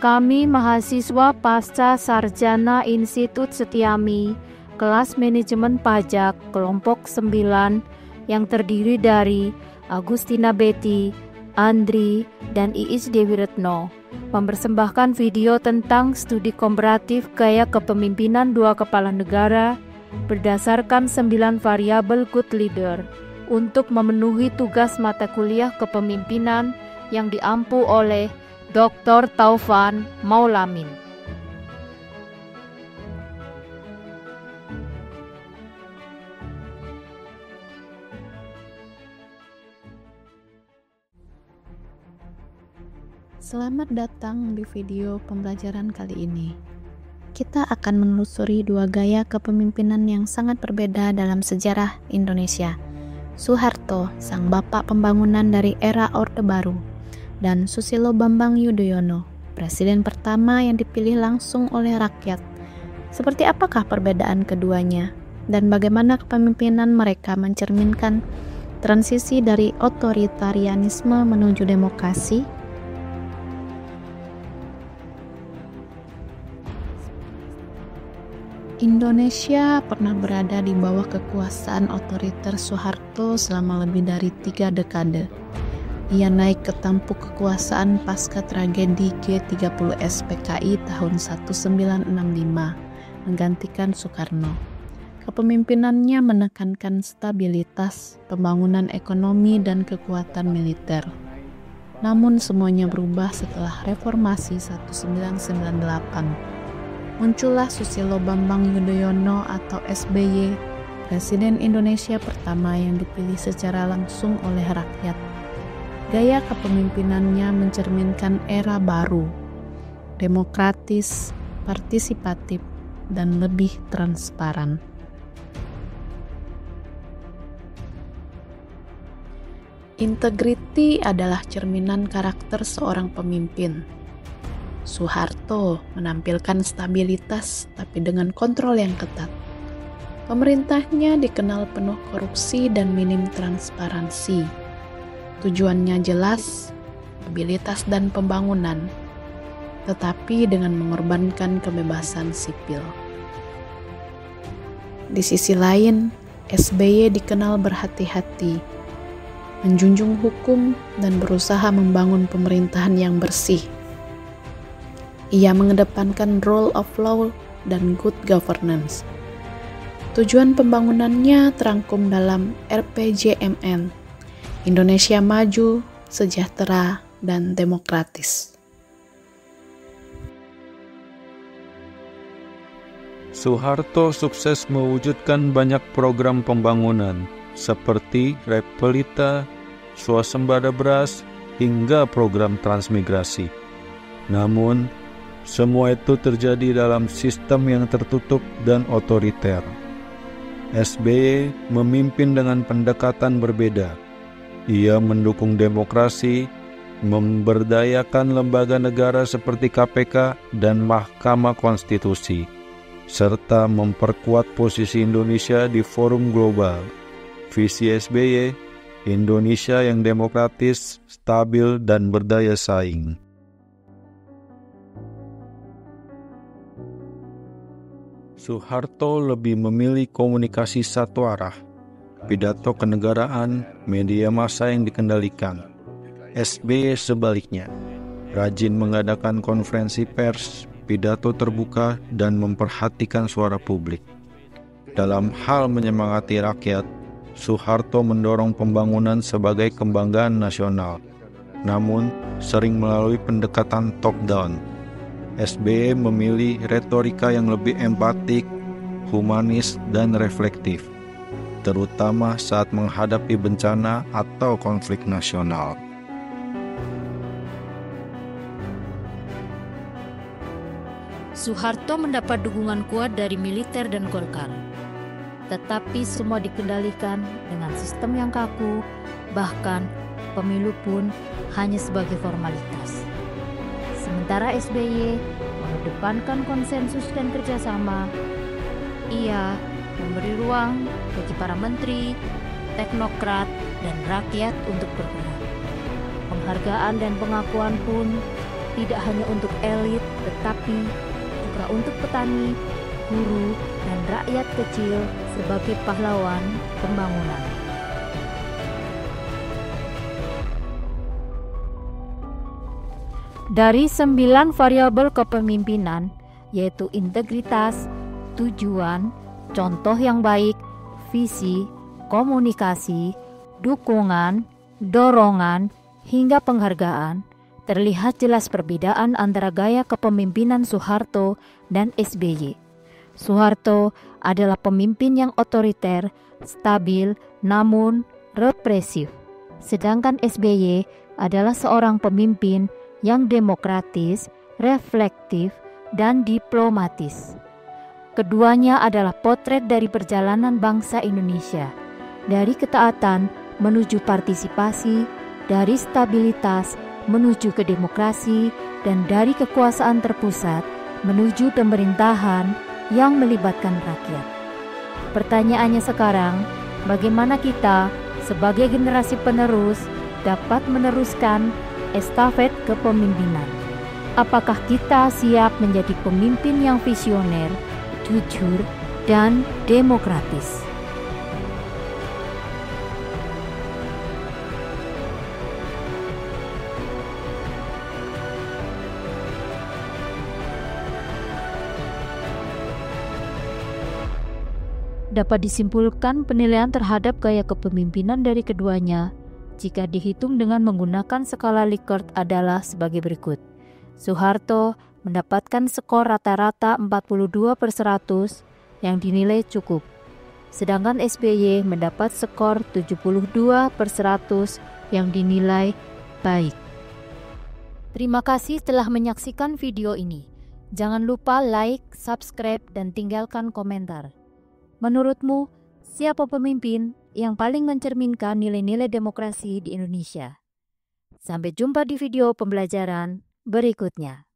Kami mahasiswa pasca sarjana Institut Setiami, kelas manajemen pajak kelompok 9 yang terdiri dari Agustina Betty, Andri, dan Iis Dewi Retno, mempersembahkan video tentang studi komparatif gaya kepemimpinan dua kepala negara berdasarkan 9 variabel good leader untuk memenuhi tugas mata kuliah kepemimpinan yang diampu oleh Dr. Taufan Maulamin. Selamat datang di video pembelajaran kali ini. Kita akan menelusuri dua gaya kepemimpinan yang sangat berbeda dalam sejarah Indonesia. Soeharto, sang bapak pembangunan dari era Orde Baru, dan Susilo Bambang Yudhoyono, presiden pertama yang dipilih langsung oleh rakyat. Seperti apakah perbedaan keduanya, dan bagaimana kepemimpinan mereka mencerminkan transisi dari otoritarianisme menuju demokrasi? Indonesia pernah berada di bawah kekuasaan otoriter Soeharto selama lebih dari 3 dekade. Ia naik ke tampuk kekuasaan pasca tragedi G30S PKI tahun 1965, menggantikan Soekarno. Kepemimpinannya menekankan stabilitas, pembangunan ekonomi, dan kekuatan militer. Namun semuanya berubah setelah reformasi 1998. Muncullah Susilo Bambang Yudhoyono atau SBY, Presiden Indonesia pertama yang dipilih secara langsung oleh rakyat. Gaya kepemimpinannya mencerminkan era baru, demokratis, partisipatif, dan lebih transparan. Integriti adalah cerminan karakter seorang pemimpin. Soeharto menampilkan stabilitas tapi dengan kontrol yang ketat. Pemerintahnya dikenal penuh korupsi dan minim transparansi. Tujuannya jelas, stabilitas dan pembangunan, tetapi dengan mengorbankan kebebasan sipil. Di sisi lain, SBY dikenal berhati-hati, menjunjung hukum dan berusaha membangun pemerintahan yang bersih. Ia mengedepankan rule of law dan good governance. Tujuan pembangunannya terangkum dalam RPJMN, Indonesia Maju, Sejahtera, dan Demokratis. Soeharto sukses mewujudkan banyak program pembangunan seperti Repelita, swasembada beras, hingga program transmigrasi. Namun, semua itu terjadi dalam sistem yang tertutup dan otoriter. SBY memimpin dengan pendekatan berbeda. Ia mendukung demokrasi, memberdayakan lembaga negara seperti KPK dan Mahkamah Konstitusi, serta memperkuat posisi Indonesia di forum global. Visi SBY, Indonesia yang demokratis, stabil, dan berdaya saing. Soeharto lebih memilih komunikasi satu arah, pidato kenegaraan, media massa yang dikendalikan. SBY sebaliknya, rajin mengadakan konferensi pers, pidato terbuka, dan memperhatikan suara publik. Dalam hal menyemangati rakyat, Soeharto mendorong pembangunan sebagai kebanggaan nasional, namun sering melalui pendekatan top-down. SBY memilih retorika yang lebih empatik, humanis, dan reflektif, terutama saat menghadapi bencana atau konflik nasional. Soeharto mendapat dukungan kuat dari militer dan Golkar, tetapi semua dikendalikan dengan sistem yang kaku, bahkan pemilu pun hanya sebagai formalitas. Sementara SBY mengedepankan konsensus dan kerjasama. Ia memberi ruang bagi para menteri, teknokrat, dan rakyat untuk bergerak. Penghargaan dan pengakuan pun tidak hanya untuk elit, tetapi juga untuk petani, guru, dan rakyat kecil sebagai pahlawan pembangunan. Dari 9 variabel kepemimpinan, yaitu integritas, tujuan, contoh yang baik, visi, komunikasi, dukungan, dorongan, hingga penghargaan, terlihat jelas perbedaan antara gaya kepemimpinan Soeharto dan SBY. Soeharto adalah pemimpin yang otoriter, stabil, namun represif. Sedangkan SBY adalah seorang pemimpin yang demokratis, reflektif, dan diplomatis. Keduanya adalah potret dari perjalanan bangsa Indonesia, dari ketaatan menuju partisipasi, dari stabilitas menuju ke demokrasi, dan dari kekuasaan terpusat menuju pemerintahan yang melibatkan rakyat. Pertanyaannya sekarang, bagaimana kita sebagai generasi penerus dapat meneruskan estafet kepemimpinan? Apakah kita siap menjadi pemimpin yang visioner, jujur, dan demokratis? Dapat disimpulkan penilaian terhadap gaya kepemimpinan dari keduanya jika dihitung dengan menggunakan skala Likert adalah sebagai berikut. Soeharto mendapatkan skor rata-rata 42/100 yang dinilai cukup. Sedangkan SBY mendapat skor 72/100 yang dinilai baik. Terima kasih telah menyaksikan video ini. Jangan lupa like, subscribe, dan tinggalkan komentar. Menurutmu, siapa pemimpin yang paling mencerminkan nilai-nilai demokrasi di Indonesia? Sampai jumpa di video pembelajaran berikutnya.